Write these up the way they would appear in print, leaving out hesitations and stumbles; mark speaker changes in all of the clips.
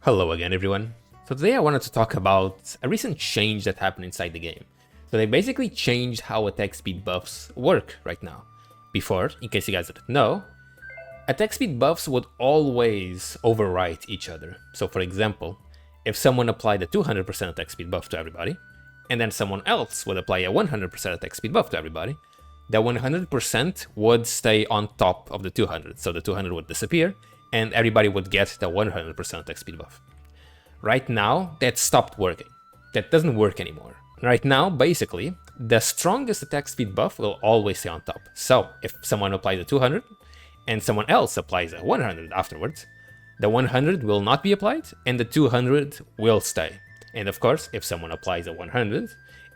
Speaker 1: Hello again, everyone. So today I wanted to talk about a recent change that happened inside the game. So they basically changed how attack speed buffs work right now. Before, in case you guys didn't know, attack speed buffs would always overwrite each other. So for example, if someone applied a 200% attack speed buff to everybody, and then someone else would apply a 100% attack speed buff to everybody, that 100% would stay on top of the 200. So the 200 would disappear, and everybody would get the 100% attack speed buff. Right now, that stopped working. That doesn't work anymore. Right now, basically, the strongest attack speed buff will always stay on top. So if someone applies a 200 and someone else applies a 100 afterwards, the 100 will not be applied and the 200 will stay. And of course, if someone applies a 100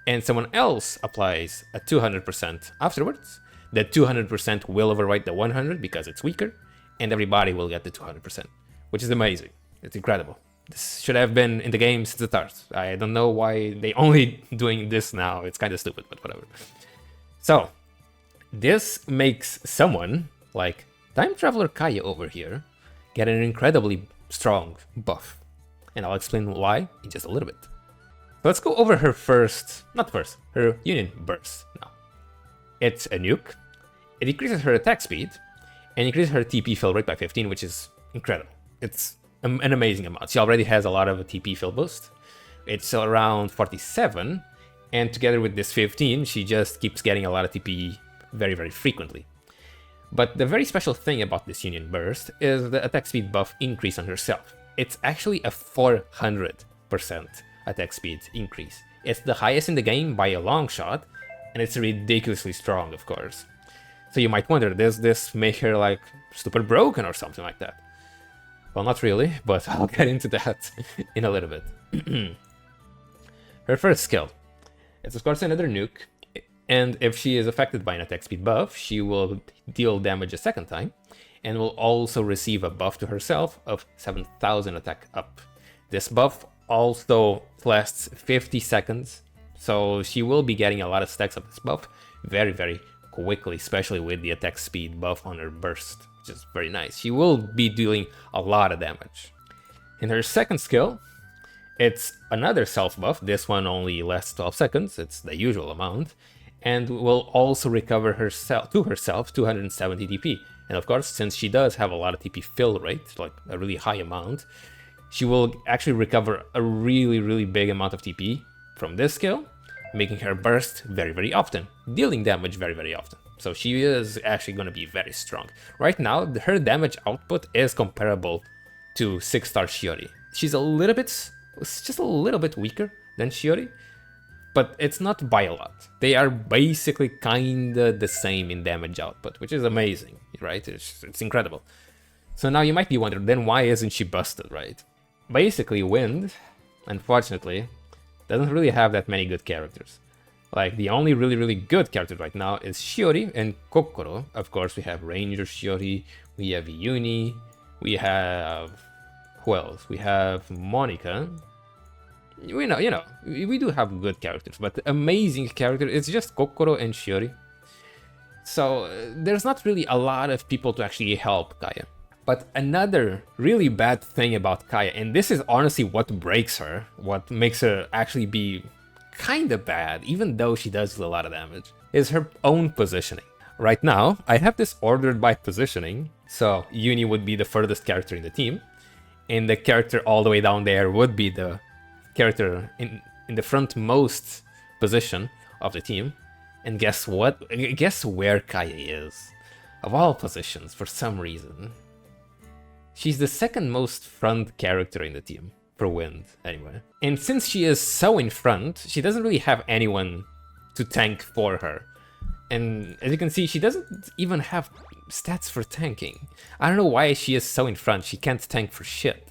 Speaker 1: and someone else applies a 200% afterwards, the 200% will overwrite the 100 because it's weaker, and everybody will get the 200%, which is amazing. It's incredible. This should have been in the game since the start. I don't know why they only doing this now. It's kind of stupid, but whatever. So, this makes someone like Time Traveler Kaaya over here get an incredibly strong buff. And I'll explain why in just a little bit. Let's go over her her Union Burst now. It's a nuke. It increases her attack speed and increases her TP fill rate by 15, which is incredible. It's an amazing amount. She already has a lot of a TP fill boost. It's around 47, and together with this 15, she just keeps getting a lot of TP very, very frequently. But the very special thing about this Union Burst is the attack speed buff increase on herself. It's actually a 400% attack speed increase. It's the highest in the game by a long shot, and it's ridiculously strong, of course. So you might wonder, does this make her like super broken or something like that? Well, not really, but I'll get into that in a little bit. Her first skill. It's of course another nuke, and if she is affected by an attack speed buff, she will deal damage a second time, and will also receive a buff to herself of 7,000 attack up. This buff also lasts 50 seconds, so she will be getting a lot of stacks of this buff very, very quickly, especially with the attack speed buff on her burst, which is very nice. She will be dealing a lot of damage. In her second skill, it's another self buff. This one only lasts 12 seconds, it's the usual amount, and will also recover herself 270 TP. And of course, since she does have a lot of TP fill rate, like a really high amount, she will actually recover a really, really big amount of TP from this skill, making her burst very, very often, dealing damage very, very often. So she is actually going to be very strong. Right now, her damage output is comparable to 6-star Shiori. She's just a little bit weaker than Shiori, but it's not by a lot. They are basically kinda the same in damage output, which is amazing, right? It's incredible. So now you might be wondering, then why isn't she busted, right? Basically, Wind, unfortunately, doesn't really have that many good characters. Like, the only really, really good character right now is Shiori and Kokoro. Of course, we have Ranger Shiori, we have Yuni, we have... who else? We have Monica. We do have good characters, but the amazing character is just Kokoro and Shiori. So, there's not really a lot of people to actually help Kaaya. But another really bad thing about Kaaya, and this is honestly what breaks her, what makes her actually be kinda bad, even though she does a lot of damage, is her own positioning. Right now, I have this ordered by positioning, so Yuni would be the furthest character in the team, and the character all the way down there would be the character in the frontmost position of the team. And guess what? Guess where Kaaya is? Of all positions, for some reason. She's the second most front character in the team, for Wind, anyway. And since she is so in front, she doesn't really have anyone to tank for her. And as you can see, she doesn't even have stats for tanking. I don't know why she is so in front, she can't tank for shit.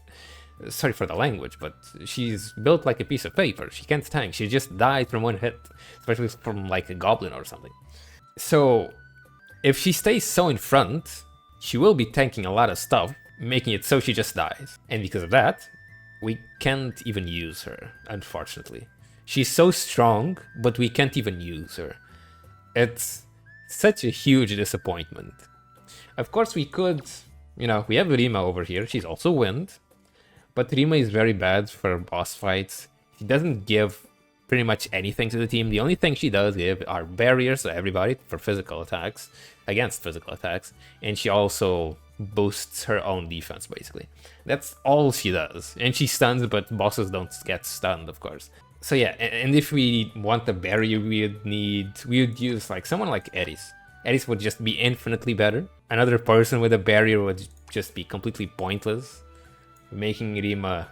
Speaker 1: Sorry for the language, but she's built like a piece of paper. She can't tank, she just died from one hit, especially from like a goblin or something. So, if she stays so in front, she will be tanking a lot of stuff, making it so she just dies. And because of that, we can't even use her, unfortunately. She's so strong, but we can't even use her. It's such a huge disappointment. Of course, we could, we have Rima over here, she's also Wind, but Rima is very bad for boss fights. She doesn't give pretty much anything to the team. The only thing she does give are barriers to everybody for physical attacks, against physical attacks, and she also boosts her own defense, basically. That's all she does. And she stuns, but bosses don't get stunned, of course. So yeah, and if we want the barrier, we would use like someone like Eris. Eris would just be infinitely better. Another person with a barrier would just be completely pointless, making Rima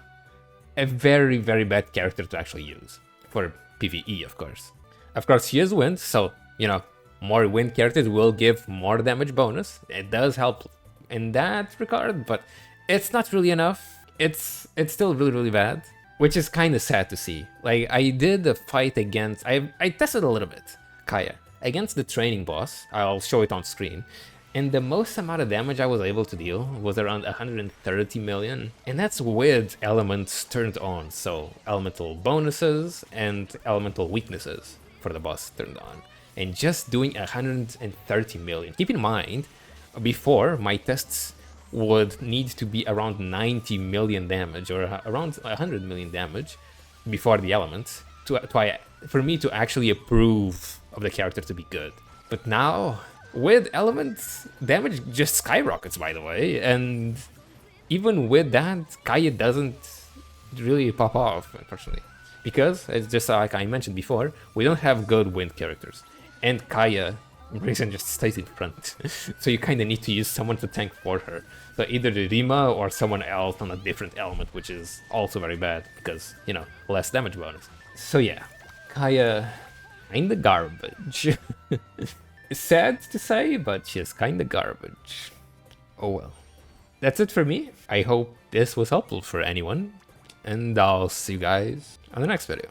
Speaker 1: a very, very bad character to actually use. For PvE, of course. Of course, she is wind, so, you know, more wind characters will give more damage bonus. It does help in that regard, but it's not really enough. It's still really, really bad, which is kind of sad to see. Like, I did a fight against... I tested a little bit, Kaaya, against the training boss. I'll show it on screen. And the most amount of damage I was able to deal was around 130 million. And that's with elements turned on. So elemental bonuses and elemental weaknesses for the boss turned on. And just doing 130 million. Keep in mind, before my tests would need to be around 90 million damage or around 100 million damage before the elements for me to actually approve of the character to be good. But now, with elements, damage just skyrockets, by the way, and even with that, Kaaya doesn't really pop off, unfortunately. Because, it's just like I mentioned before, we don't have good wind characters. And Kaaya, reason just stays in front. So you kinda need to use someone to tank for her. So either the Rima or someone else on a different element, which is also very bad, because, you know, less damage bonus. So yeah, Kaaya, kinda garbage. It's sad to say, but she's kinda garbage. Oh well. That's it for me. I hope this was helpful for anyone, and I'll see you guys on the next video.